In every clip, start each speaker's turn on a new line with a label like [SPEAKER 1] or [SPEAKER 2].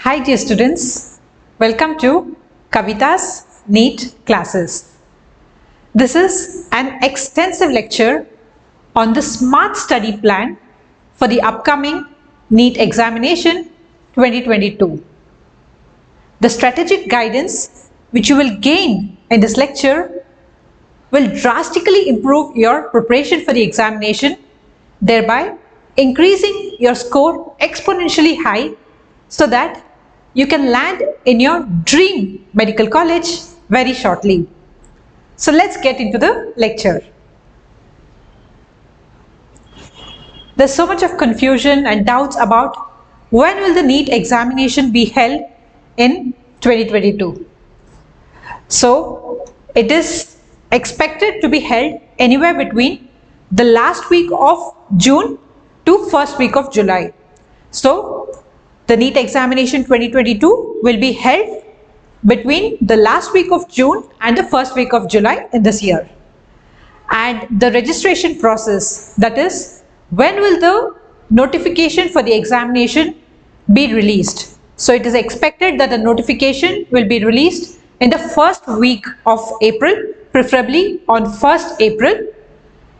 [SPEAKER 1] Hi dear students, welcome to Kavitha's NEET classes. This is an extensive lecture on the Smart Study Plan for the upcoming NEET examination 2022. The strategic guidance which you will gain in this lecture will drastically improve your preparation for the examination, thereby increasing your score exponentially high so that you can land in your dream medical college very shortly. So let's get into the lecture. There's so much of confusion and doubts about when will the NEET examination be held in 2022. So it is expected to be held anywhere between the last week of June to first week of July. So the NEET examination 2022 will be held between the last week of June and the first week of July in this year. And the registration process, that is, when will the notification for the examination be released? So it is expected that the notification will be released in the first week of April, preferably on 1st April.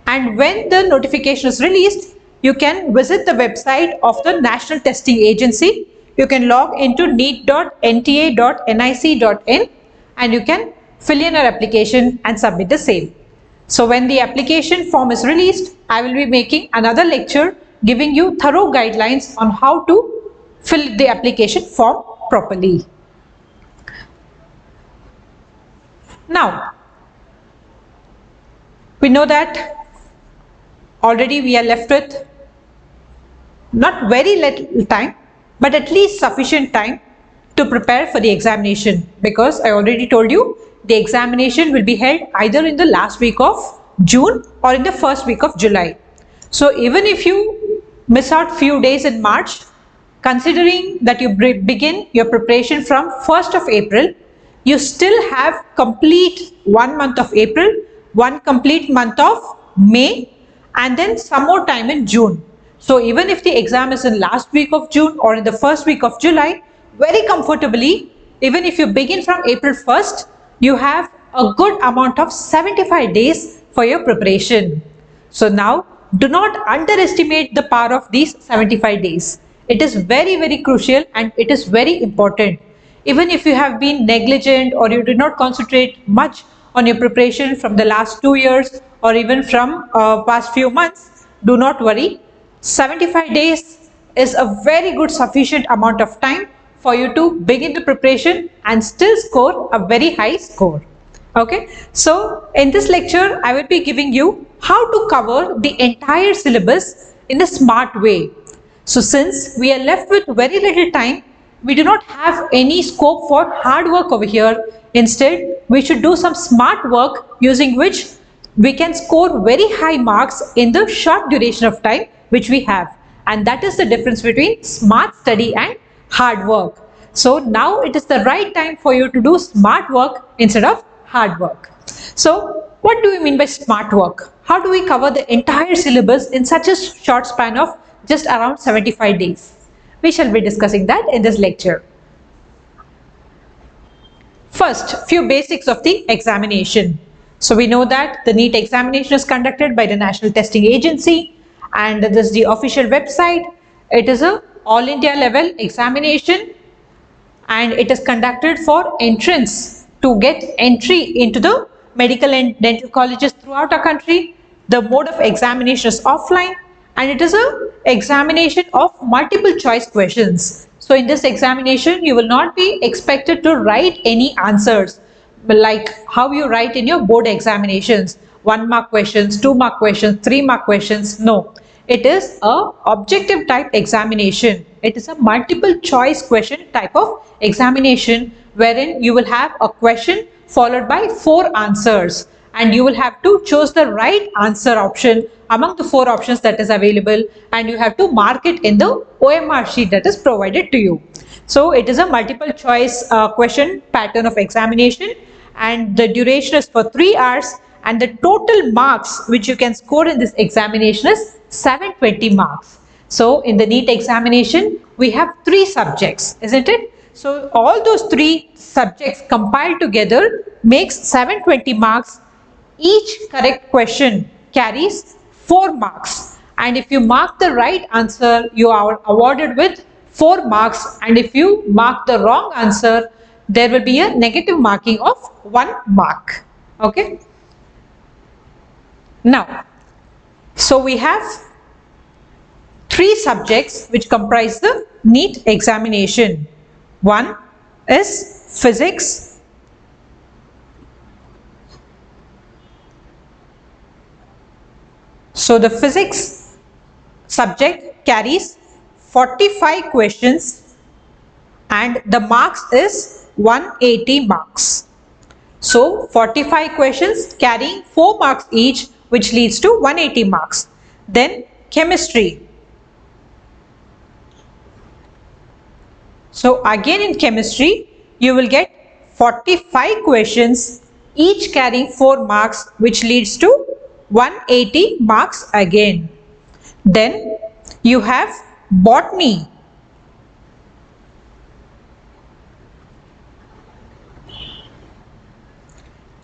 [SPEAKER 1] And when the notification is released, you can visit the website of the National Testing Agency. You can log into neet.nta.nic.in and you can fill in your application and submit the same. So when the application form is released, I will be making another lecture giving you thorough guidelines on how to fill the application form properly. Now, we know that already we are left with not very little time, but at least sufficient time to prepare for the examination, because I already told you the examination will be held either in the last week of June or in the first week of July. So even if you miss out few days in March, considering that you begin your preparation from 1st of April, you still have complete 1 month of April, 1 complete month of May, and then some more time in June. So even if the exam is in last week of June or in the first week of July, very comfortably, even if you begin from April 1st, you have a good amount of 75 days for your preparation. So now, do not underestimate the power of these 75 days. It is very, very crucial and it is very important. Even if you have been negligent or you did not concentrate much on your preparation from the last 2 years or even from past few months, do not worry. 75 days is a very good sufficient amount of time for you to begin the preparation and still score a very high score. Okay, so in this lecture I will be giving you how to cover the entire syllabus in a smart way. So since we are left with very little time, we do not have any scope for hard work over here. Instead, we should do some smart work using which we can score very high marks in the short duration of time which we have. And that is the difference between smart study and hard work. So now it is the right time for you to do smart work instead of hard work. So what do we mean by smart work? How do we cover the entire syllabus in such a short span of just around 75 days? We shall be discussing that in this lecture. First, few basics of the examination. So we know that the NEET examination is conducted by the National Testing Agency and this is the official website. It is a all India level examination and it is conducted for entrance to get entry into the medical and dental colleges throughout our country. The mode of examination is offline and it is a examination of multiple choice questions. So in this examination, you will not be expected to write any answers like how you write in your board examinations, 1 mark questions, 2 mark questions, 3 mark questions. No, it is a objective type examination. It is a multiple choice question type of examination wherein you will have a question followed by 4 answers and you will have to choose the right answer option among the 4 options that is available and you have to mark it in the OMR sheet that is provided to you. So it is a multiple choice question pattern of examination and the duration is for 3 hours and the total marks which you can score in this examination is 720 marks. So in the NEET examination, we have 3 subjects, isn't it? So all those 3 subjects compiled together makes 720 marks. Each correct question carries 4 marks. And if you mark the right answer, you are awarded with 4 marks. And if you mark the wrong answer, there will be a negative marking of 1 mark. Okay. Now, so we have 3 subjects which comprise the NEET examination. One is physics, so the physics subject carries 45 questions and the marks is 180 marks. So 45 questions carrying 4 marks each, which leads to 180 marks. Then chemistry. So again in chemistry, you will get 45 questions, each carrying 4 marks, which leads to 180 marks again. Then you have botany.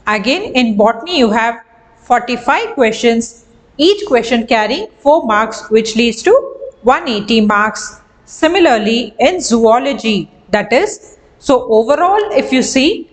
[SPEAKER 1] Again in botany you have 45 questions, each question carrying 4 marks, which leads to 180 marks. Similarly in zoology, that is, so overall if you see,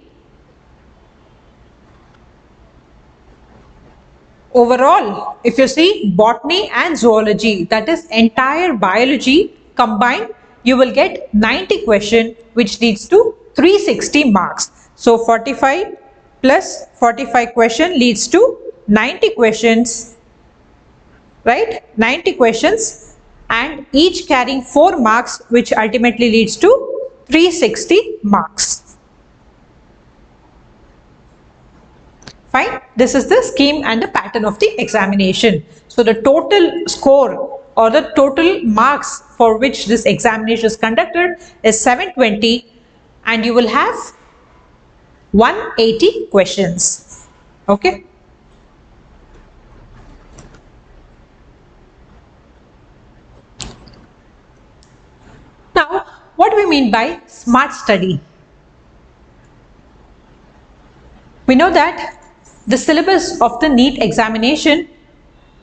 [SPEAKER 1] botany and zoology, that is entire biology combined, you will get 90 questions, which leads to 360 marks. So 45 plus 45 question leads to 90 questions, right? 90 questions and each carrying 4 marks, which ultimately leads to 360 marks. Fine. This is the scheme and the pattern of the examination. So the total score or the total marks for which this examination is conducted is 720 and you will have 180 questions. Okay. Now, what do we mean by smart study? We know that the syllabus of the NEET examination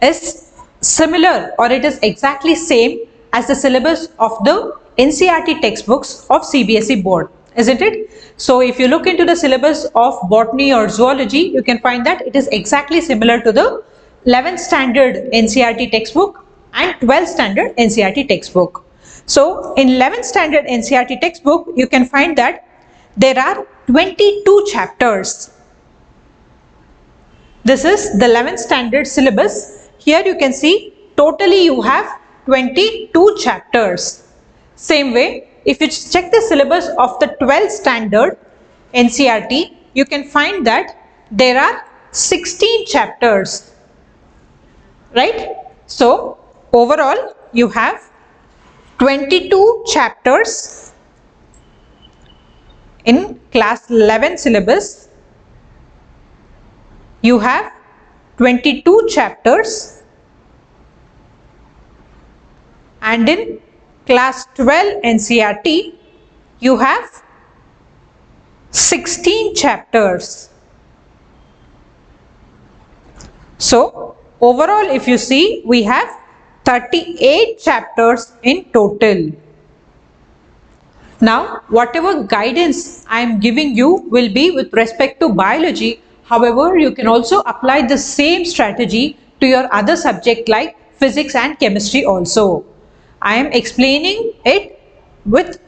[SPEAKER 1] is similar or it is exactly same as the syllabus of the NCERT textbooks of CBSE board, isn't it? So if you look into the syllabus of botany or zoology, you can find that it is exactly similar to the 11th standard NCERT textbook and 12th standard NCERT textbook. So in 11th standard NCERT textbook, you can find that there are 22 chapters. This is the 11th standard syllabus. Here you can see totally you have 22 chapters. Same way, if you check the syllabus of the 12th standard NCERT, you can find that there are 16 chapters, right? So overall you have 22 chapters in class 11 syllabus. You have 22 chapters and in class 12 NCERT you have 16 chapters. So overall if you see, we have 38 chapters in total. Now whatever guidance I am giving you will be with respect to biology. However, you can also apply the same strategy to your other subject like physics and chemistry also. I am explaining it with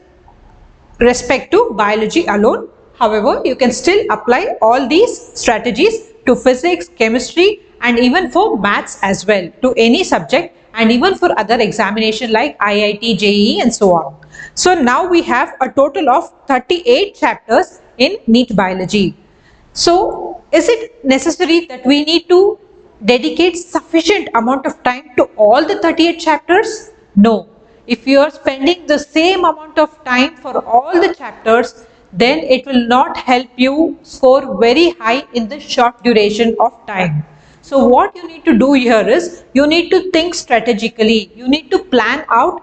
[SPEAKER 1] respect to biology alone. However, you can still apply all these strategies to physics, chemistry and even for maths as well, to any subject and even for other examination like IIT, JEE and so on. So now we have a total of 38 chapters in NEET biology. So is it necessary that we need to dedicate sufficient amount of time to all the 38 chapters? No. If you are spending the same amount of time for all the chapters, then it will not help you score very high in the short duration of time. So what you need to do here is, you need to think strategically. You need to plan out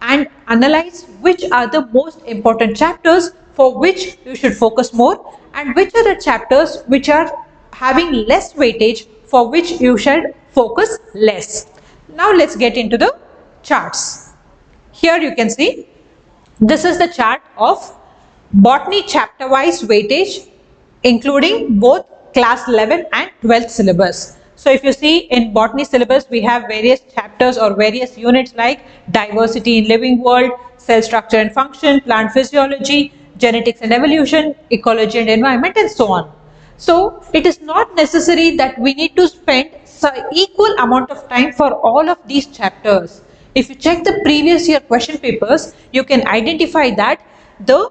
[SPEAKER 1] and analyze which are the most important chapters for which you should focus more and which are the chapters which are having less weightage for which you should focus less. Now let's get into the charts. Here you can see this is the chart of botany chapter wise weightage including both class 11 and 12th syllabus. So if you see in botany syllabus we have various chapters or various units like diversity in living world, cell structure and function, plant physiology, genetics and evolution, ecology and environment and so on. So it is not necessary that we need to spend equal amount of time for all of these chapters. If you check the previous year question papers, you can identify that the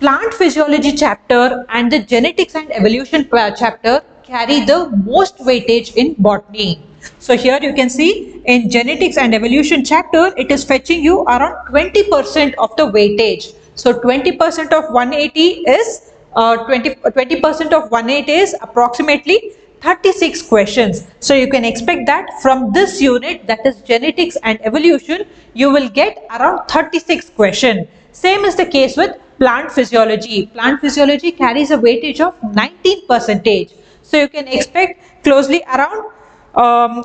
[SPEAKER 1] plant physiology chapter and the genetics and evolution chapter carry the most weightage in botany. So here you can see in genetics and evolution chapter, it is fetching you around 20% of the weightage. So 20% of 180 is 20% of 180 is approximately 36 questions. So you can expect that from this unit, that is genetics and evolution, you will get around 36 questions. Same is the case with plant physiology. Plant physiology carries a weightage of 19%. So you can expect closely around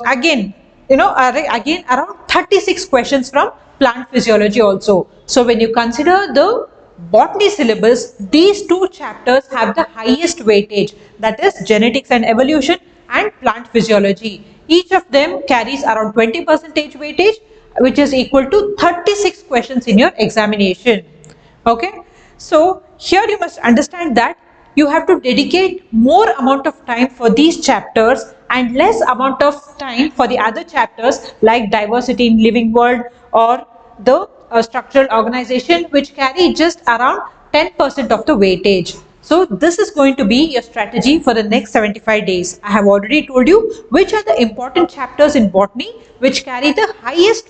[SPEAKER 1] again around 36 questions from plant physiology also. So when you consider the botany syllabus, these two chapters have the highest weightage, that is genetics and evolution and plant physiology. Each of them carries around 20% weightage, which is equal to 36 questions in your examination. Okay, so here you must understand that you have to dedicate more amount of time for these chapters and less amount of time for the other chapters like diversity in living world or the structural organization, which carry just around 10% of the weightage. So this is going to be your strategy for the next 75 days. I have already told you which are the important chapters in botany which carry the highest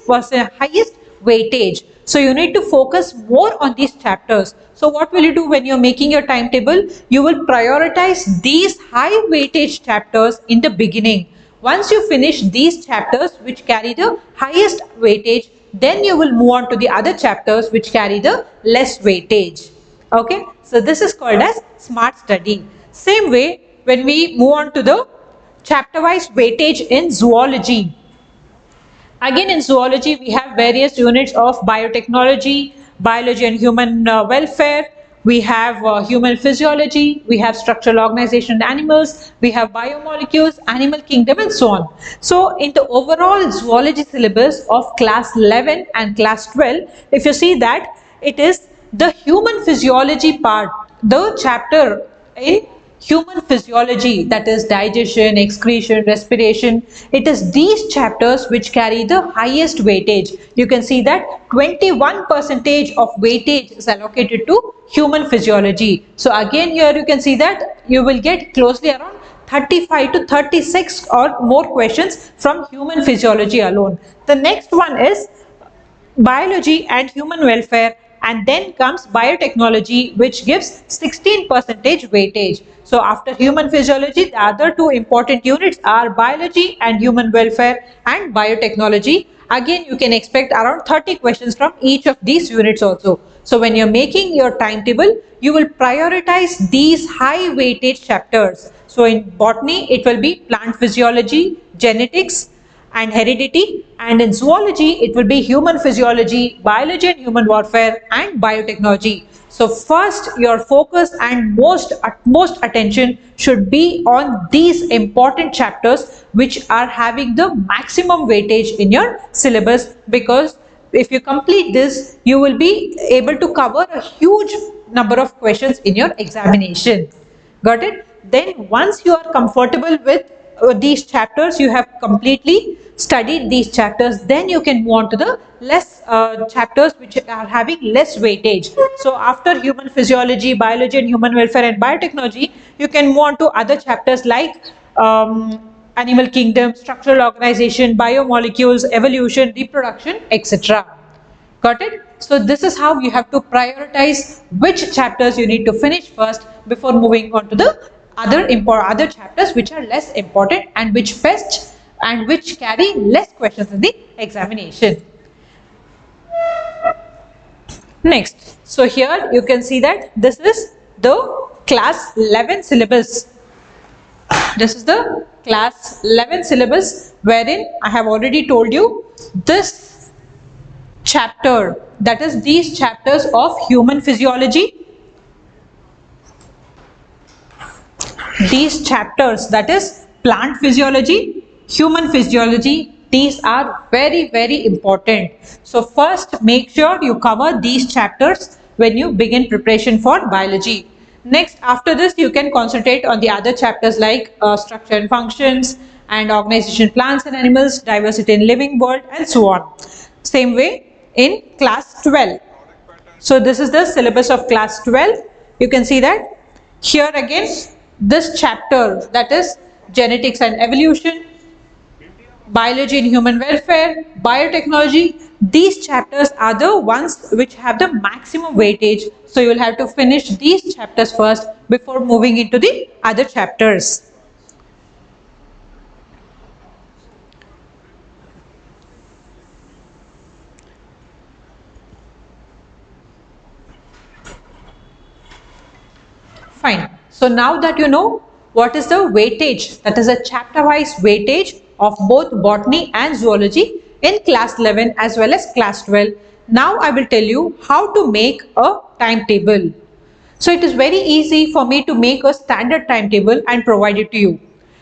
[SPEAKER 1] weightage. So you need to focus more on these chapters. So what will you do when you're making your timetable? You will prioritize these high weightage chapters in the beginning. Once you finish these chapters which carry the highest weightage, then you will move on to the other chapters which carry the less weightage. Okay, so this is called as smart study. Same way, when we move on to the chapter wise weightage in zoology. Again, in zoology, we have various units of biotechnology, biology and human welfare. We have human physiology, we have structural organization in animals, we have biomolecules, animal kingdom and so on. So in the overall zoology syllabus of class 11 and class 12, if you see that it is the human physiology part, the chapter in human physiology, that is digestion, excretion, respiration, it is these chapters which carry the highest weightage. You can see that 21% of weightage is allocated to human physiology. So again here you can see that you will get closely around 35 to 36 or more questions from human physiology alone. The next one is biology and human welfare, and then comes biotechnology, which gives 16% weightage. So after human physiology, the other two important units are biology and human welfare and biotechnology. Again, you can expect around 30 questions from each of these units also. So when you're making your timetable, you will prioritize these high weightage chapters. So in botany, it will be plant physiology, genetics, and heredity, and in zoology it will be human physiology, biology and human warfare and biotechnology. So first your focus and utmost attention should be on these important chapters which are having the maximum weightage in your syllabus, because if you complete this you will be able to cover a huge number of questions in your examination. Got it? Then once you are comfortable with these chapters, you have completely studied these chapters, then you can move on to the less chapters which are having less weightage. So after human physiology, biology and human welfare and biotechnology, you can move on to other chapters like animal kingdom, structural organization, biomolecules, evolution, reproduction, etc. Got it? So this is how you have to prioritize which chapters you need to finish first before moving on to the other chapters which are less important and which fetch and which carry less questions in the examination. Next, so here you can see that this is the class 11 syllabus. This is the class 11 syllabus wherein I have already told you this chapter, that is these chapters of human physiology, these chapters, that is plant physiology, human physiology, these are very important. So first make sure you cover these chapters when you begin preparation for biology. Next, after this you can concentrate on the other chapters like structure and functions and organization, plants and animals, diversity in living world, and so on. Same way in class 12. So this is the syllabus of class 12. You can see that here again this chapter, that is genetics and evolution, biology and human welfare, biotechnology, these chapters are the ones which have the maximum weightage. So you will have to finish these chapters first before moving into the other chapters. Fine. So now that you know what is the weightage, that is a chapter-wise weightage of both botany and zoology in class 11 as well as class 12. Now I will tell you how to make a timetable. So it is very easy for me to make a standard timetable and provide it to you.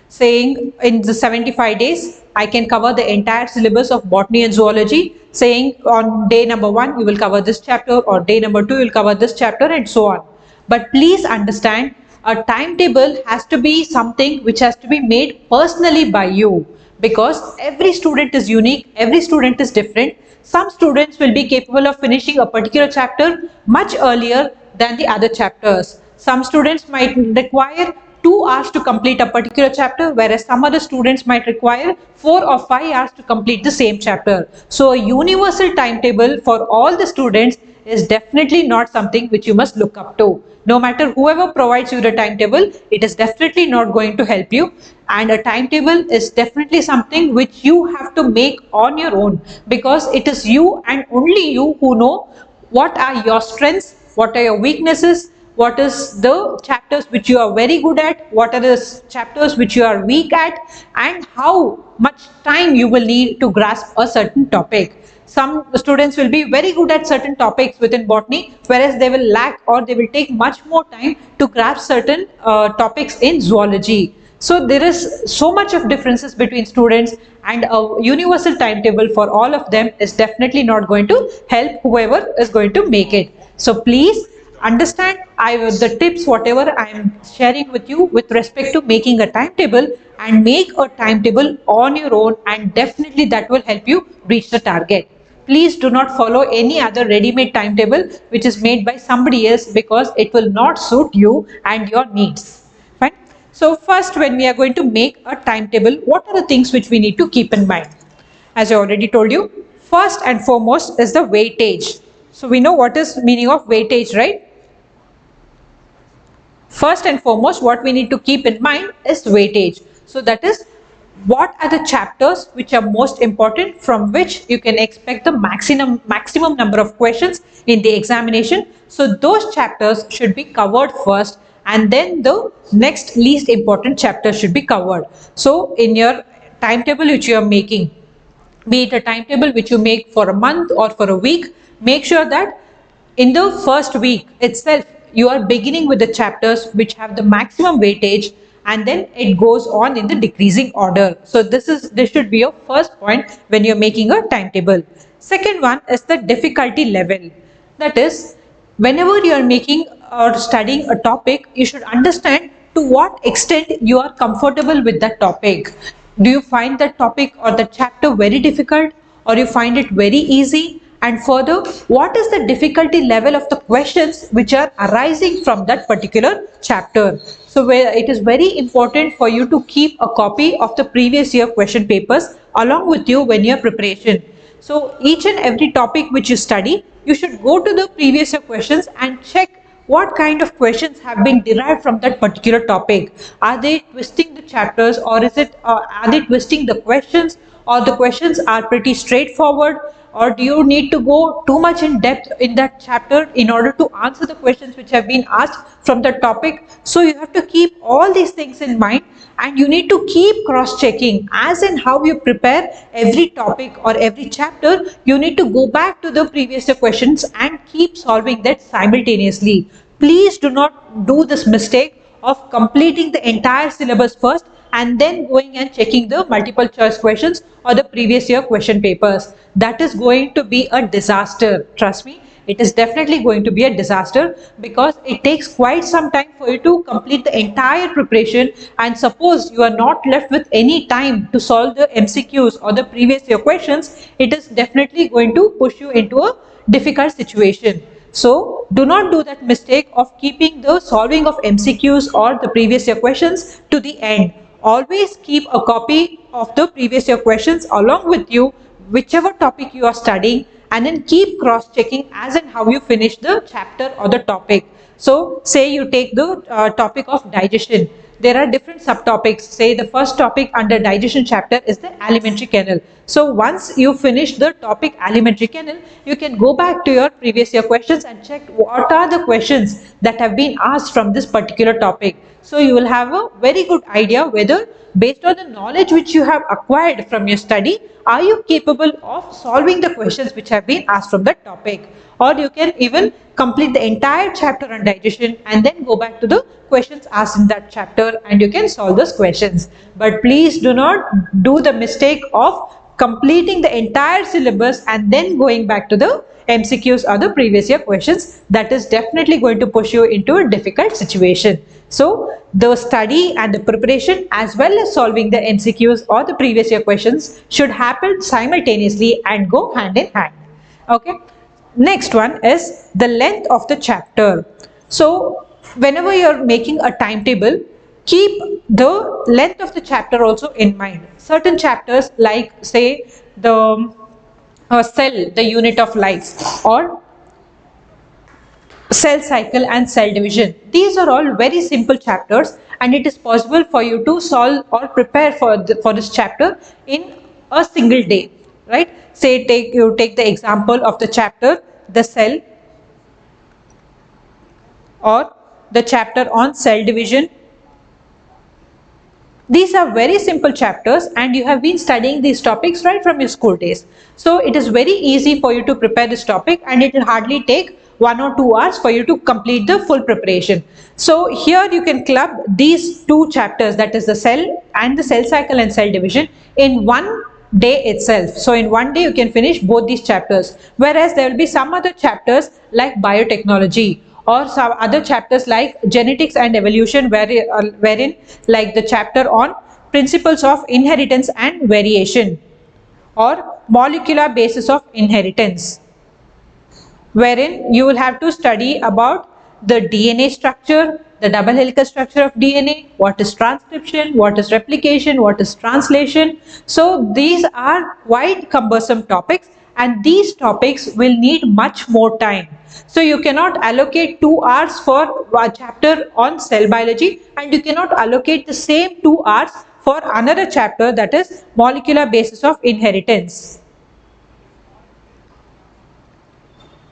[SPEAKER 1] Saying in the 75 days, I can cover the entire syllabus of botany and zoology. Saying on day number 1, you will cover this chapter, or day number 2, you will cover this chapter, and so on. But please understand, a timetable has to be something which has to be made personally by you, because every student is unique, every student is different. Some students will be capable of finishing a particular chapter much earlier than the other chapters. Some students might require 2 hours to complete a particular chapter, whereas some other students might require 4 or 5 hours to complete the same chapter. So a universal timetable for all the students is definitely not something which you must look up to. No matter whoever provides you the timetable, it is definitely not going to help you. And a timetable is definitely something which you have to make on your own, because it is you and only you who know what are your strengths, what are your weaknesses, what is the chapters which you are very good at, what are the chapters which you are weak at, and how much time you will need to grasp a certain topic. Some students will be very good at certain topics within botany, whereas they will lack or they will take much more time to grasp certain topics in zoology. So there is so much of differences between students, and a universal timetable for all of them is definitely not going to help whoever is going to make it. So please understand the tips whatever I am sharing with you with respect to making a timetable, and make a timetable on your own, and definitely that will help you reach the target. Please do not follow any other ready-made timetable which is made by somebody else, because it will not suit you and your needs. Fine. So first, when we are going to make a timetable, what are the things which we need to keep in mind? As I already told you, first and foremost is the weightage. So we know what is meaning of weightage, right? First and foremost, what we need to keep in mind is weightage. So that is, what are the chapters which are most important, from which you can expect the maximum number of questions in the examination. So those chapters should be covered first, and then the next least important chapter should be covered. So in your timetable which you are making, be it a timetable which you make for a month or for a week, make sure that in the first week itself you are beginning with the chapters which have the maximum weightage, and then it goes on in the decreasing order. So this should be your first point when you're making a timetable. Second one is the difficulty level. That is, whenever you are making or studying a topic, you should understand to what extent you are comfortable with that topic. Do you find that topic or the chapter very difficult, or you find it very easy? And further, what is the difficulty level of the questions which are arising from that particular chapter? So where it is very important for you to keep a copy of the previous year question papers along with you when you are preparation. So each and every topic which you study, you should go to the previous year questions and check what kind of questions have been derived from that particular topic. Are they twisting the chapters, or are they twisting the questions, or the questions are pretty straightforward? or do you need to go too much in depth in that chapter in order to answer the questions which have been asked from the topic? So you have to keep all these things in mind, and you need to keep cross-checking. As in how you prepare every topic or every chapter, you need to go back to the previous year questions and keep solving that simultaneously. Please do not do this mistake of completing the entire syllabus first and then going and checking the multiple choice questions or the previous year question papers. That is going to be a disaster. Trust me, it is definitely going to be a disaster, because it takes quite some time for you to complete the entire preparation, and suppose you are not left with any time to solve the MCQs or the previous year questions, it is definitely going to push you into a difficult situation. So do not do that mistake of keeping the solving of MCQs or the previous year questions to the end. Always keep a copy of the previous year questions along with you, whichever topic you are studying, and then keep cross-checking as in how you finish the chapter or the topic. So say you take the topic of digestion. There are different subtopics. Say the first topic under digestion chapter is the alimentary canal. So once you finish the topic alimentary canal, you can go back to your previous year questions and check what are the questions that have been asked from this particular topic. So you will have a very good idea whether, based on the knowledge which you have acquired from your study, are you capable of solving the questions which have been asked from that topic. Or you can even complete the entire chapter on digestion and then go back to the questions asked in that chapter and you can solve those questions. But please do not do the mistake of completing the entire syllabus and then going back to the MCQs or the previous year questions. That is definitely going to push you into a difficult situation. So the study and the preparation as well as solving the MCQs or the previous year questions should happen simultaneously and go hand in hand. Okay. Next one is the length of the chapter. So whenever you are making a timetable, keep the length of the chapter also in mind. Certain chapters, like say the cell, the unit of life, or cell cycle and cell division. These are all very simple chapters, and it is possible for you to solve or prepare for this chapter in a single day, right? Say you take the example of the chapter the cell, or the chapter on cell division. These are very simple chapters and you have been studying these topics right from your school days. So it is very easy for you to prepare this topic, and it will hardly take 1 or 2 hours for you to complete the full preparation. So here you can club these two chapters, that is the cell and the cell cycle and cell division, in one day itself. So in one day you can finish both these chapters, whereas there will be some other chapters like biotechnology or some other chapters like genetics and evolution, wherein like the chapter on principles of inheritance and variation, or molecular basis of inheritance, wherein you will have to study about the DNA structure, the double helical structure of DNA, what is transcription, what is replication, what is translation. So these are quite cumbersome topics, and these topics will need much more time. So you cannot allocate 2 hours for a chapter on cell biology, and you cannot allocate the same 2 hours for another chapter, that is molecular basis of inheritance.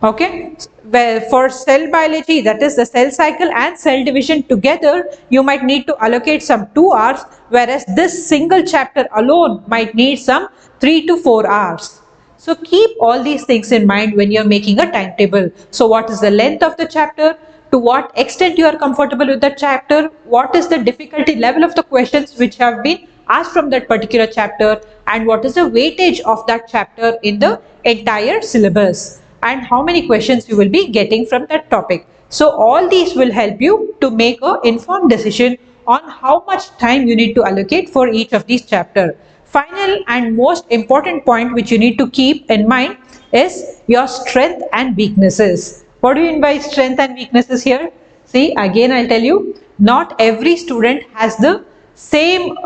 [SPEAKER 1] Okay, well, for cell biology, that is the cell cycle and cell division together, you might need to allocate some 2 hours, whereas this single chapter alone might need some 3 to 4 hours. So keep all these things in mind when you're making a timetable. So what is the length of the chapter? To what extent you are comfortable with that chapter? What is the difficulty level of the questions which have been asked from that particular chapter? And what is the weightage of that chapter in the entire syllabus? And how many questions you will be getting from that topic. So all these will help you to make an informed decision on how much time you need to allocate for each of these chapters. Final and most important point which you need to keep in mind is your strength and weaknesses. What do you mean by strength and weaknesses here? See, again I'll tell you, not every student has the same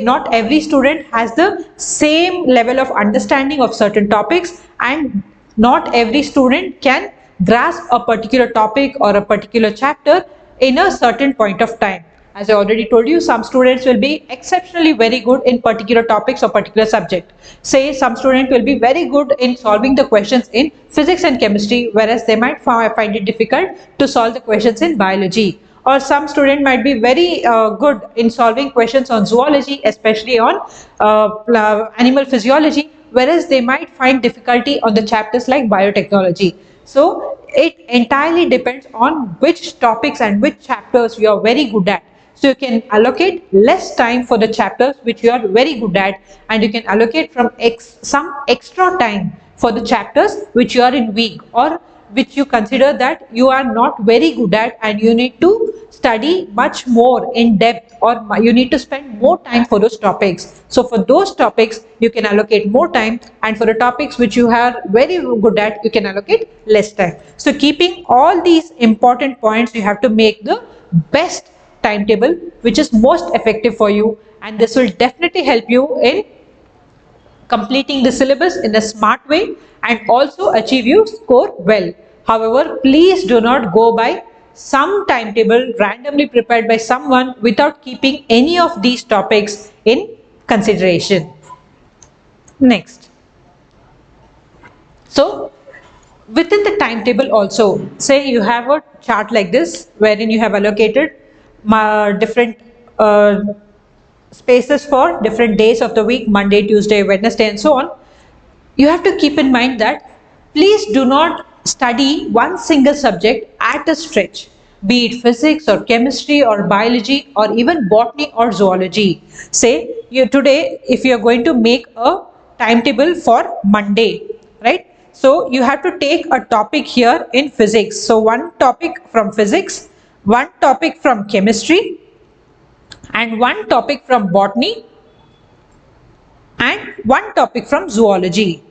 [SPEAKER 1] not every student has the same level of understanding of certain topics, and not every student can grasp a particular topic or a particular chapter in a certain point of time. As I already told you, some students will be exceptionally very good in particular topics or particular subject. Say some student will be very good in solving the questions in physics and chemistry, whereas they might find it difficult to solve the questions in biology. Or some student might be very good in solving questions on zoology, especially on animal physiology, whereas they might find difficulty on the chapters like biotechnology. So it entirely depends on which topics and which chapters you are very good at. So you can allocate less time for the chapters which you are very good at, and you can allocate from some extra time for the chapters which you are in weak, or which you consider that you are not very good at and you need to study much more in depth, or you need to spend more time for those topics. So for those topics you can allocate more time, and for the topics which you are very good at you can allocate less time. So keeping all these important points, you have to make the best timetable which is most effective for you, and this will definitely help you in completing the syllabus in a smart way and also achieve you score well. However, please do not go by some timetable randomly prepared by someone without keeping any of these topics in consideration. Next. So, within the timetable also, say you have a chart like this wherein you have allocated different spaces for different days of the week, Monday, Tuesday, Wednesday, and so on. You have to keep in mind that please do not study one single subject at a stretch, be it physics or chemistry or biology or even botany or zoology. Say you today, if you are going to make a timetable for Monday, right? So you have to take a topic here in physics. So one topic from physics, one topic from chemistry, and one topic from botany, and one topic from zoology.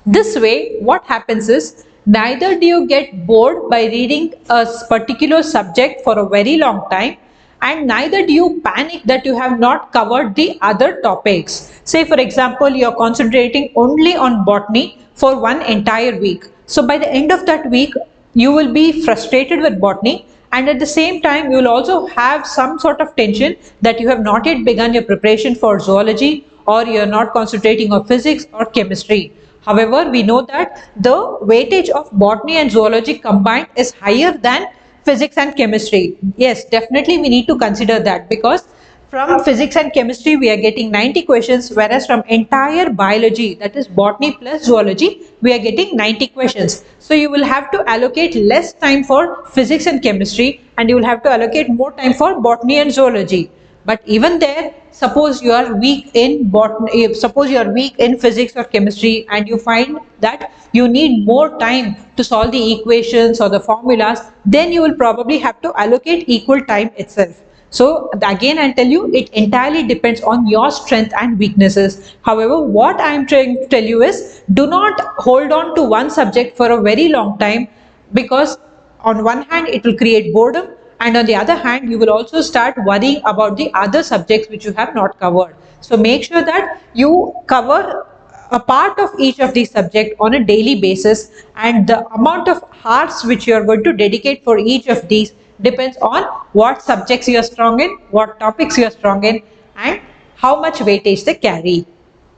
[SPEAKER 1] This way, what happens is, neither do you get bored by reading a particular subject for a very long time, and neither do you panic that you have not covered the other topics. Say for example, you are concentrating only on botany for one entire week. So by the end of that week, you will be frustrated with botany, and at the same time you will also have some sort of tension that you have not yet begun your preparation for zoology, or you are not concentrating on physics or chemistry. However, we know that the weightage of botany and zoology combined is higher than physics and chemistry. Yes, definitely we need to consider that, because from physics and chemistry we are getting 90 questions, whereas from entire biology, that is botany plus zoology, we are getting 90 questions. So you will have to allocate less time for physics and chemistry, and you will have to allocate more time for botany and zoology. But even there, suppose you are weak in botany, suppose you are weak in physics or chemistry, and you find that you need more time to solve the equations or the formulas, then you will probably have to allocate equal time itself. So again, I'll tell you, it entirely depends on your strength and weaknesses. However, what I'm trying to tell you is, do not hold on to one subject for a very long time, because on one hand it will create boredom, and on the other hand you will also start worrying about the other subjects which you have not covered. So make sure that you cover a part of each of these subjects on a daily basis, and the amount of hours which you are going to dedicate for each of these depends on what subjects you are strong in, what topics you are strong in, and how much weightage they carry.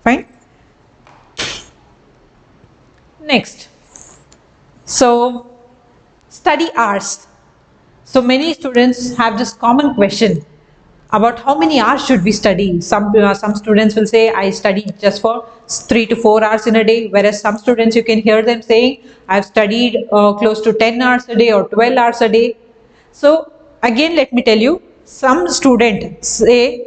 [SPEAKER 1] Fine. Next. So study hours. So many students have this common question about how many hours should we study. Some students will say, I study just for 3 to 4 hours in a day, whereas some students, you can hear them saying, I've studied close to 10 hours a day or 12 hours a day. So again, let me tell you, some student, say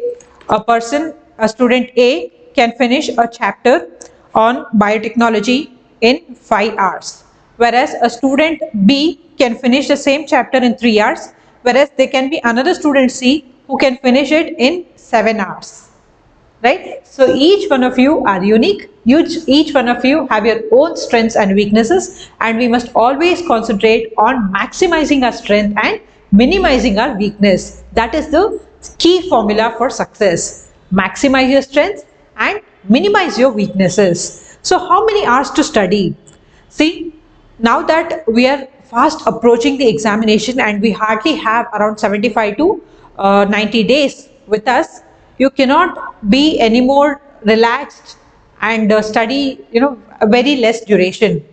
[SPEAKER 1] a student A can finish a chapter on biotechnology in 5 hours, whereas a student B can finish the same chapter in 3 hours, whereas there can be another student C who can finish it in 7 hours. Right? So each one of you are unique, each one of you have your own strengths and weaknesses, and we must always concentrate on maximizing our strength and minimizing our weakness. That is the key formula for success. Maximize your strengths and minimize your weaknesses. So how many hours to study? See, now that we are fast approaching the examination and we hardly have around 75 to 90 days with us, you cannot be any more relaxed and study, a very less duration.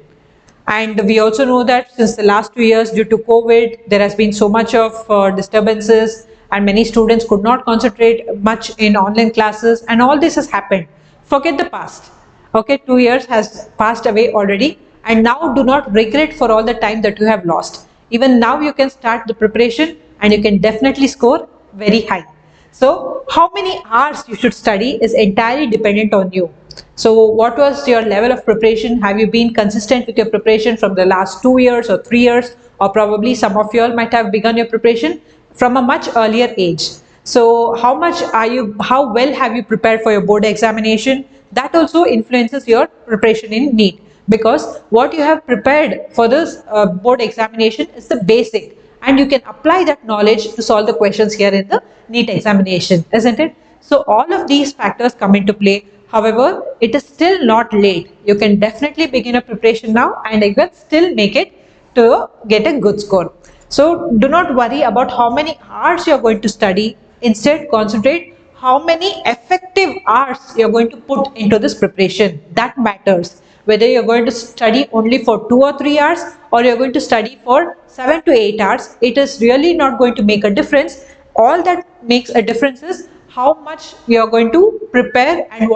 [SPEAKER 1] And we also know that since the last 2 years, due to COVID, there has been so much of disturbances, and many students could not concentrate much in online classes, and all this has happened. Forget the past. Okay, 2 years has passed away already, and now do not regret for all the time that you have lost. Even now, you can start the preparation, and you can definitely score very high. So how many hours you should study is entirely dependent on you. So what was your level of preparation? Have you been consistent with your preparation from the last 2 years or 3 years? Or probably some of you all might have begun your preparation from a much earlier age. So how well have you prepared for your board examination? That also influences your preparation in NEET, because what you have prepared for this board examination is the basic, and you can apply that knowledge to solve the questions here in the NEET examination, isn't it? So all of these factors come into play. However, it is still not late. You can definitely begin a preparation now, and you can still make it to get a good score. So do not worry about how many hours you are going to study. Instead, concentrate how many effective hours you are going to put into this preparation. That matters. Whether you are going to study only for 2 or 3 hours, or you are going to study for 7 to 8 hours, it is really not going to make a difference. All that makes a difference is how much you are going to prepare, and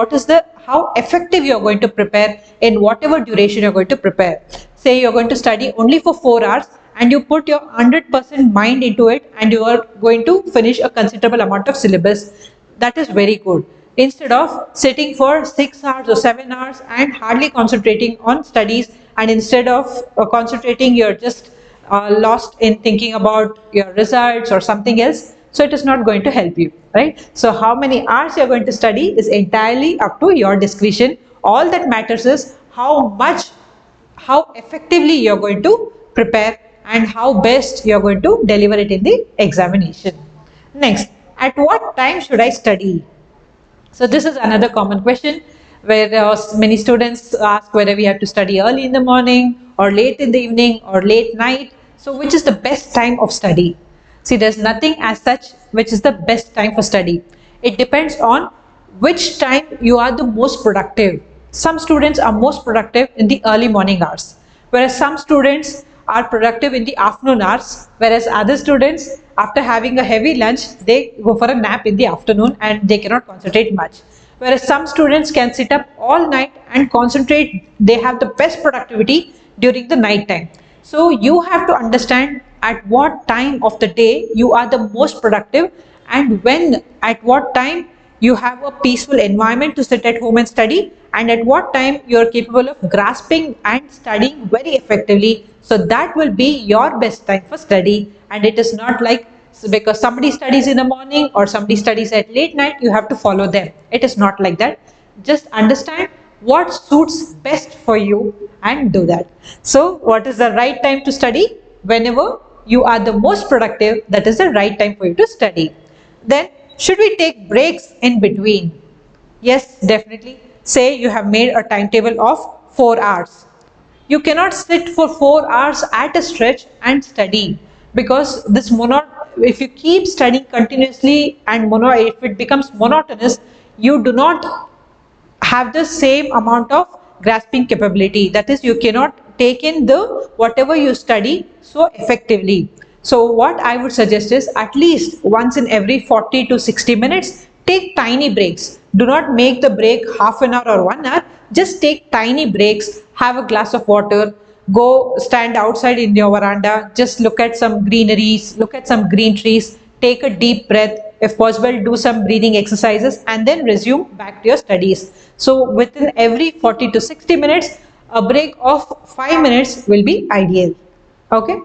[SPEAKER 1] how effective you are going to prepare in whatever duration you are going to prepare. Say you are going to study only for 4 hours, and you put your 100% mind into it, and you are going to finish a considerable amount of syllabus. That is very good. Instead of sitting for 6 hours or 7 hours and hardly concentrating on studies, and instead of concentrating, you're just lost in thinking about your results or something else. So it is not going to help you, right? So how many hours you're going to study is entirely up to your discretion. All that matters is how effectively you're going to prepare, and how best you're going to deliver it in the examination. Next, at what time should I study? So this is another common question, where many students ask whether we have to study early in the morning or late in the evening or late night. So which is the best time of study? See, there's nothing as such which is the best time for study. It depends on which time you are the most productive. Some students are most productive in the early morning hours, whereas some students are productive in the afternoon hours, whereas other students, after having a heavy lunch, they go for a nap in the afternoon and they cannot concentrate much. Whereas some students can sit up all night and concentrate, they have the best productivity during the night time. So you have to understand at what time of the day you are the most productive, and at what time you have a peaceful environment to sit at home and study, and at what time you are capable of grasping and studying very effectively. So that will be your best time for study, and it is not like because somebody studies in the morning or somebody studies at late night, you have to follow them. It is not like that. Just understand what suits best for you and do that. So what is the right time to study? Whenever you are the most productive, that is the right time for you to study. Then should we take breaks in between? Yes, definitely. Say you have made a timetable of 4 hours. You cannot sit for 4 hours at a stretch and study, because if you keep studying continuously and if it becomes monotonous, you do not have the same amount of grasping capability. That is, you cannot take in the whatever you study so effectively. So what I would suggest is, at least once in every 40 to 60 minutes, take tiny breaks. Do not make the break half an hour or 1 hour. Just take tiny breaks, have a glass of water, go stand outside in your veranda, just look at some greeneries, look at some green trees, take a deep breath. If possible, do some breathing exercises, and then resume back to your studies. So within every 40 to 60 minutes, a break of 5 minutes will be ideal. Okay.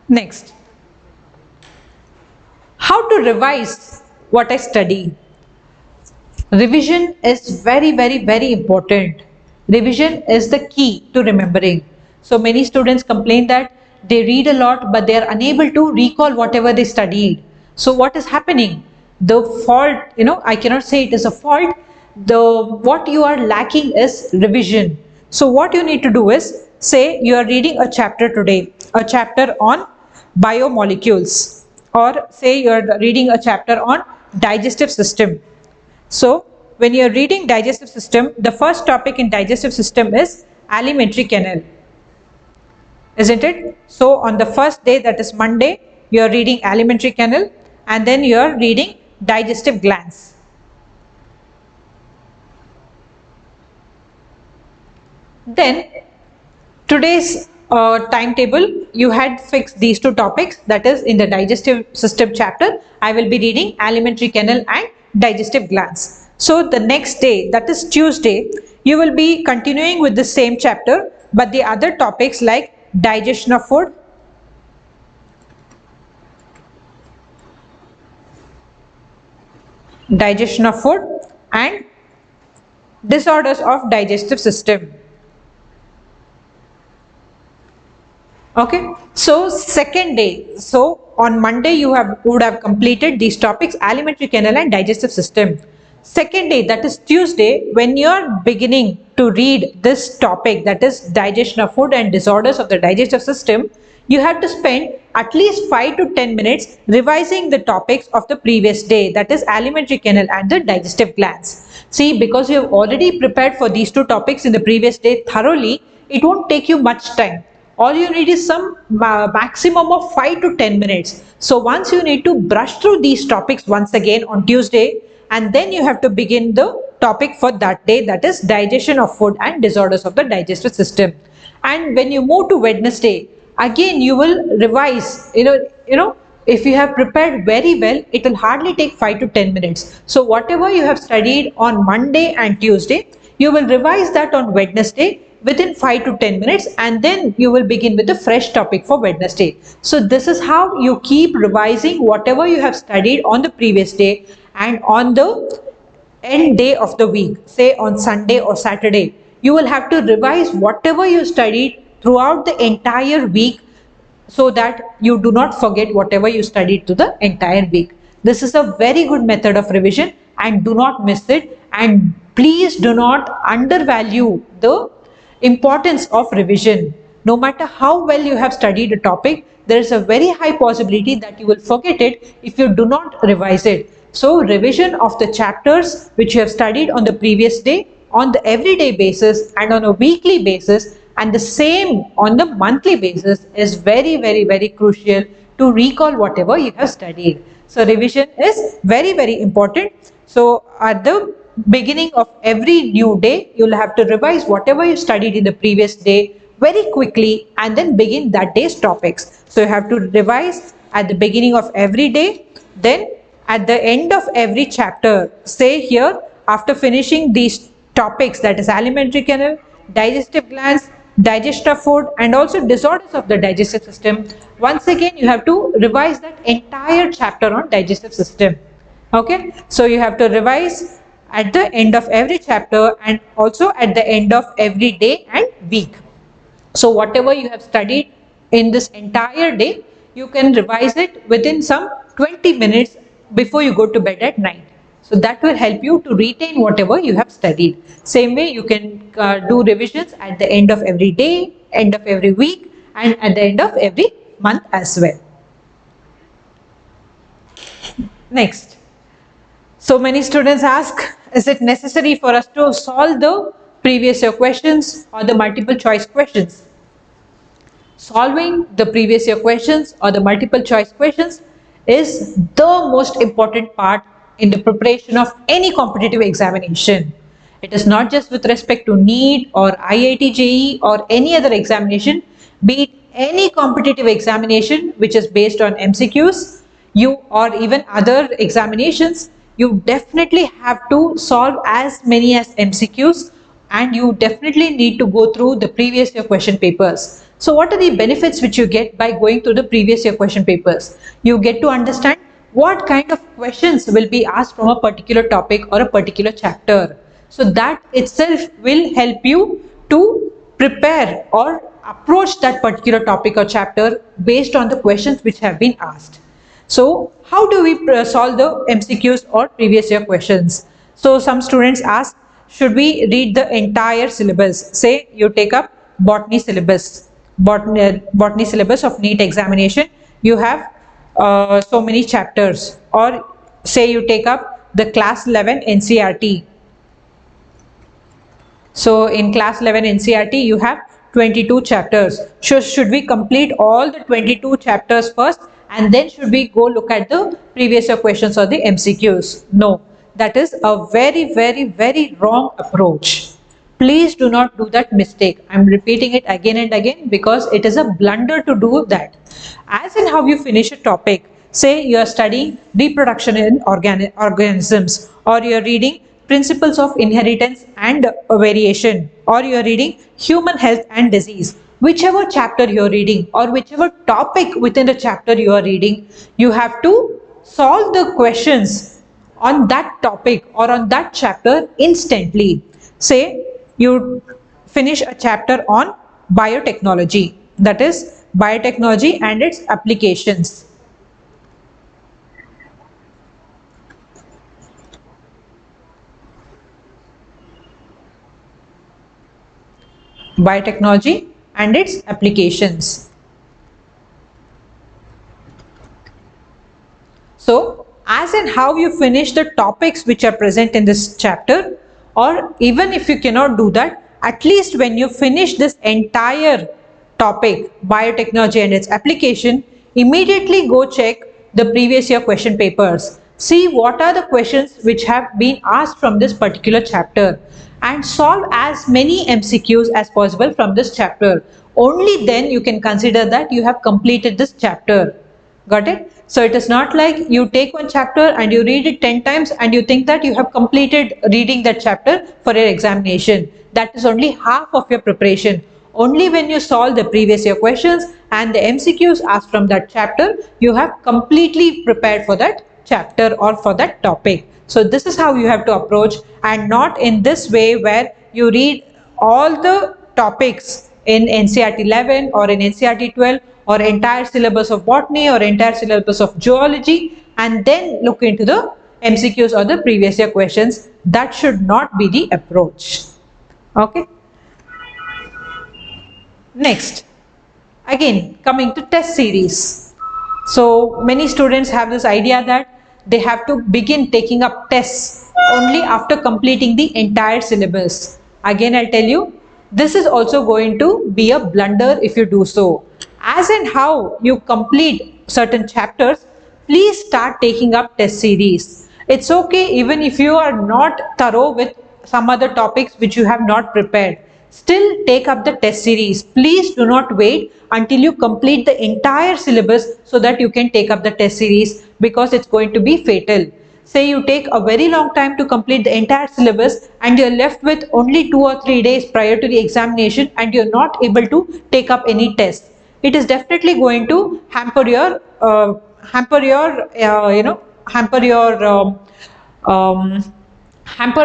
[SPEAKER 1] Next, how to revise what I study? Revision is very important. Revision is the key to remembering. So many students complain that they read a lot but they are unable to recall whatever they studied. So what is happening? The fault, I cannot say it is a fault. What you are lacking is revision. So what you need to do is, say you are reading a chapter today, a chapter on biomolecules. or say you're reading a chapter on digestive system. So when you're reading digestive system, the first topic in digestive system is alimentary canal, isn't it? So on the first day, that is Monday, you're reading alimentary canal, and then you're reading digestive glands. Then today's timetable, you had fixed these two topics, that is in the digestive system chapter, I will be reading alimentary canal and digestive glands. So the next day, that is Tuesday, you will be continuing with the same chapter, but the other topics like digestion of food, and disorders of digestive system. Okay, so second day, so on Monday you would have completed these topics, alimentary canal and digestive system. Second day, that is Tuesday, when you are beginning to read this topic, that is digestion of food and disorders of the digestive system, you have to spend at least 5 to 10 minutes revising the topics of the previous day, that is alimentary canal and the digestive glands. See, because you have already prepared for these two topics in the previous day thoroughly, it won't take you much time. All you need is some maximum of 5 to 10 minutes. So once you need to brush through these topics once again on Tuesday, and then you have to begin the topic for that day, that is digestion of food and disorders of the digestive system. And when you move to Wednesday, again you will revise, if you have prepared very well, it will hardly take 5 to 10 minutes. So whatever you have studied on Monday and Tuesday, you will revise that on Wednesday within 5 to 10 minutes, and then you will begin with a fresh topic for Wednesday. So this is how you keep revising whatever you have studied on the previous day, and on the end day of the week, say on Sunday or Saturday, you will have to revise whatever you studied throughout the entire week, so that you do not forget whatever you studied to the entire week. This is a very good method of revision, and do not miss it, and please do not undervalue the importance of revision. No matter how well you have studied a topic, there is a very high possibility that you will forget it if you do not revise it. So revision of the chapters which you have studied on the previous day on the everyday basis and on a weekly basis, and the same on the monthly basis, is very, very, very crucial to recall whatever you have studied. So revision is very, very important. So at the beginning of every new day, you'll have to revise whatever you studied in the previous day very quickly, and then begin that day's topics. So you have to revise at the beginning of every day, then at the end of every chapter. Say here, after finishing these topics, that is alimentary canal, digestive glands, digestion of food, and also disorders of the digestive system, once again you have to revise that entire chapter on digestive system. Okay, so you have to revise at the end of every chapter, and also at the end of every day and week. So whatever you have studied in this entire day, you can revise it within some 20 minutes before you go to bed at night. So that will help you to retain whatever you have studied. Same way you can do revisions at the end of every day, end of every week, and at the end of every month as well. Next. So many students ask, is it necessary for us to solve the previous year questions or the multiple choice questions? Solving the previous year questions or the multiple choice questions is the most important part in the preparation of any competitive examination. It is not just with respect to NEET or IIT JEE or any other examination, be it any competitive examination which is based on MCQs, or even other examinations, you definitely have to solve as many as MCQs, and you definitely need to go through the previous year question papers. So what are the benefits which you get by going through the previous year question papers? You get to understand what kind of questions will be asked from a particular topic or a particular chapter. So that itself will help you to prepare or approach that particular topic or chapter based on the questions which have been asked. So how do we solve the MCQs or previous year questions? So some students ask, should we read the entire syllabus? Say you take up botany syllabus of NEET examination. You have so many chapters, or say you take up the class 11 NCRT. So in class 11 NCRT, you have 22 chapters. Should we complete all the 22 chapters first and then should we go look at the previous year questions or the MCQs? No, that is a very, very, very wrong approach. Please do not do that mistake. I'm repeating it again and again because it is a blunder to do that. As in how you finish a topic, say you are studying reproduction in organisms, or you are reading principles of inheritance and variation, or you are reading human health and disease. Whichever chapter you are reading or whichever topic within the chapter you are reading, you have to solve the questions on that topic or on that chapter instantly. Say you finish a chapter on biotechnology, that is biotechnology and its applications. Biotechnology and its applications. So, as in how you finish the topics which are present in this chapter, or even if you cannot do that, at least when you finish this entire topic, biotechnology and its application, immediately go check the previous year question papers. See what are the questions which have been asked from this particular chapter and solve as many MCQs as possible from this chapter. Only then you can consider that you have completed this chapter. Got it? So it is not like you take one chapter and you read it 10 times and you think that you have completed reading that chapter for your examination. That is only half of your preparation. Only when you solve the previous year questions and the MCQs asked from that chapter, you have completely prepared for that chapter or for that topic. So this is how you have to approach, and not in this way where you read all the topics in NCRT 11 or in NCRT 12 or entire syllabus of botany or entire syllabus of zoology and then look into the MCQs or the previous year questions. That should not be the approach. Okay. Next, again coming to test series. So many students have this idea that they have to begin taking up tests only after completing the entire syllabus. Again, I'll tell you, this is also going to be a blunder if you do so. As in how you complete certain chapters, please start taking up test series. It's okay even if you are not thorough with some other topics which you have not prepared. Still take up the test series. Please do not wait until you complete the entire syllabus so that you can take up the test series, because it's going to be fatal. Say you take a very long time to complete the entire syllabus and you're left with only 2 or 3 days prior to the examination and you're not able to take up any test. It is definitely going to hamper your hamper your hamper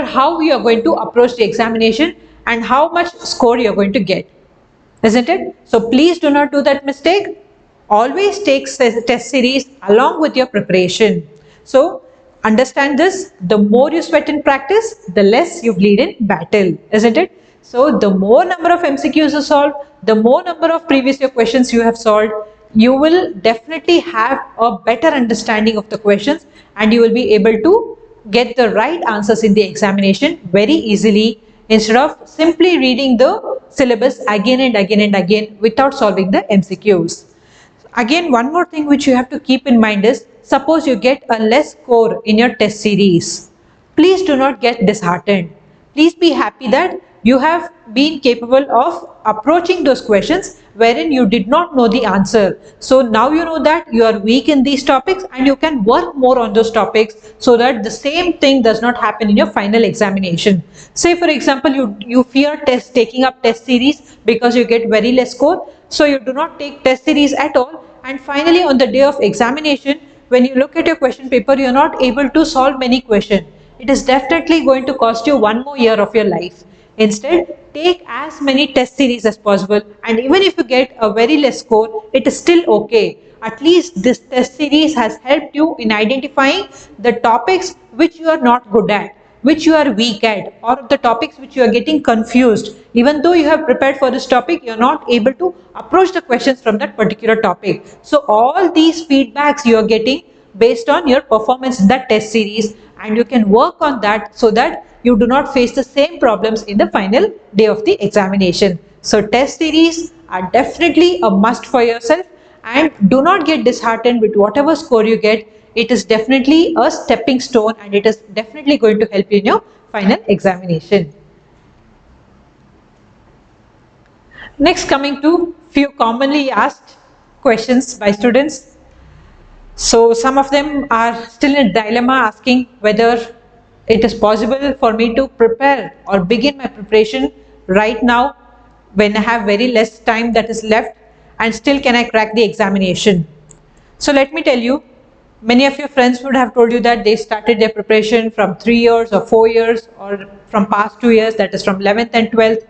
[SPEAKER 1] how you are going to approach the examination and how much score you are going to get, isn't it? So please do not do that mistake. Always take test series along with your preparation. So understand this, the more you sweat in practice, the less you bleed in battle, isn't it? So the more number of MCQs you solve, the more number of previous year questions you have solved, you will definitely have a better understanding of the questions and you will be able to get the right answers in the examination very easily, instead of simply reading the syllabus again and again and again without solving the MCQs. Again, one more thing which you have to keep in mind is, suppose you get a less score in your test series. Please do not get disheartened. Please be happy that you have been capable of approaching those questions wherein you did not know the answer. So now you know that you are weak in these topics and you can work more on those topics so that the same thing does not happen in your final examination. Say for example, you fear taking up test series because you get very less score. So you do not take test series at all, and finally on the day of examination, when you look at your question paper, you are not able to solve many questions. It is definitely going to cost you 1 more year of your life. Instead, take as many test series as possible, and even if you get a very less score, it is still okay. At least this test series has helped you in identifying the topics which you are not good at. which you are weak at, or the topics which you are getting confused. Even though you have prepared for this topic, you are not able to approach the questions from that particular topic. So all these feedbacks you are getting based on your performance in that test series, and you can work on that so that you do not face the same problems in the final day of the examination. So test series are definitely a must for yourself, and do not get disheartened with whatever score you get. It is definitely a stepping stone, and it is definitely going to help you in your final examination. Next, coming to few commonly asked questions by students. So some of them are still in a dilemma, asking whether it is possible for me to prepare or begin my preparation right now when I have very less time that is left, and still can I crack the examination. So let me tell you, many of your friends would have told you that they started their preparation from 3 years or 4 years, or from past 2 years, that is from 11th and 12th,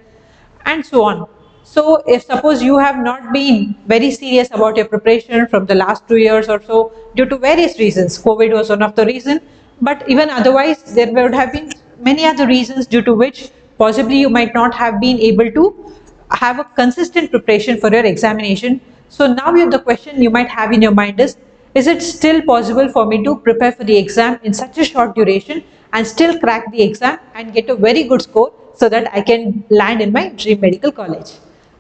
[SPEAKER 1] and so on. So if suppose you have not been very serious about your preparation from the last 2 years or so, due to various reasons, COVID was one of the reasons, but even otherwise there would have been many other reasons due to which possibly you might not have been able to have a consistent preparation for your examination. So now the question you might have in your mind is it still possible for me to prepare for the exam in such a short duration and still crack the exam and get a very good score so that I can land in my dream medical college?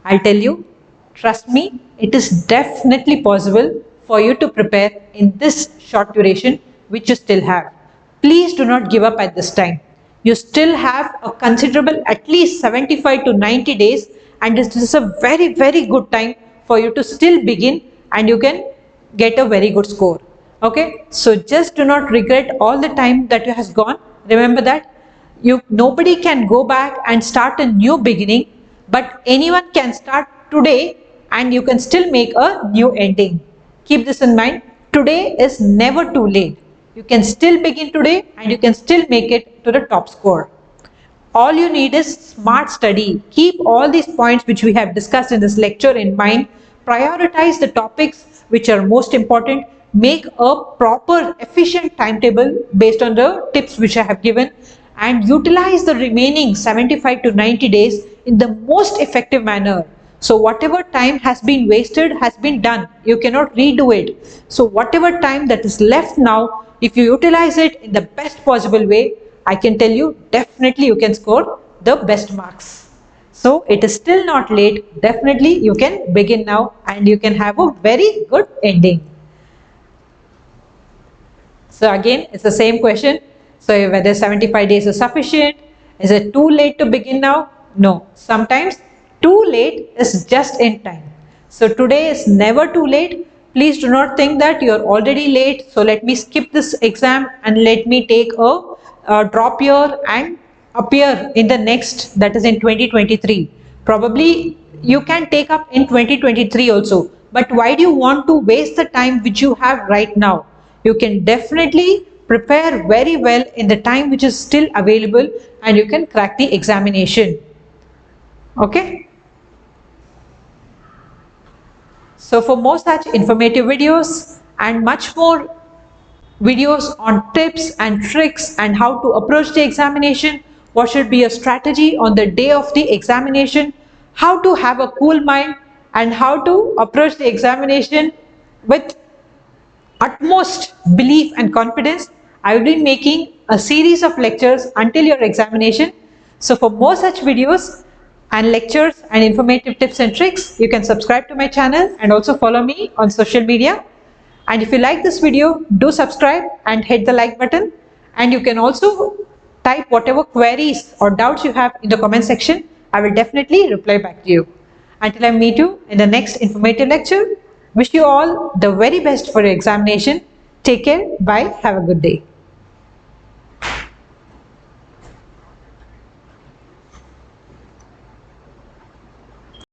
[SPEAKER 1] I'll tell you, trust me, it is definitely possible for you to prepare in this short duration which you still have. Please do not give up at this time. You still have a considerable, at least 75 to 90 days, and this is a very, very good time for you to still begin, and you can get a very good score. Okay, so just do not regret all the time that you has gone. Remember that nobody can go back and start a new beginning, but anyone can start today and you can still make a new ending. Keep this in mind. Today is never too late. You can still begin today and you can still make it to the top score. All you need is smart study. Keep all these points which we have discussed in this lecture in mind. Prioritize the topics which are most important. Make a proper, efficient timetable based on the tips which I have given, and utilize the remaining 75 to 90 days in the most effective manner. So whatever time has been wasted has been done. You cannot redo it. So whatever time that is left now, if you utilize it in the best possible way, I can tell you definitely you can score the best marks. So it is still not late. Definitely you can begin now and you can have a very good ending. So again, it's the same question. So whether 75 days is sufficient, is it too late to begin now? No. Sometimes too late is just in time. So today is never too late. Please do not think that you are already late, so let me skip this exam and let me take a drop year and appear in the next, that is in 2023. Probably you can take up in 2023 also, but why do you want to waste the time which you have right now? You can definitely prepare very well in the time which is still available and you can crack the examination. Okay? So for more such informative videos and much more videos on tips and tricks and how to approach the examination, what should be a strategy on the day of the examination, how to have a cool mind, and how to approach the examination with utmost belief and confidence, I will be making a series of lectures until your examination. So for more such videos and lectures and informative tips and tricks, you can subscribe to my channel and also follow me on social media. And if you like this video, do subscribe and hit the like button. And you can also type whatever queries or doubts you have in the comment section. I will definitely reply back to you. Until I meet you in the next informative lecture, wish you all the very best for your examination. Take care. Bye. Have a good day.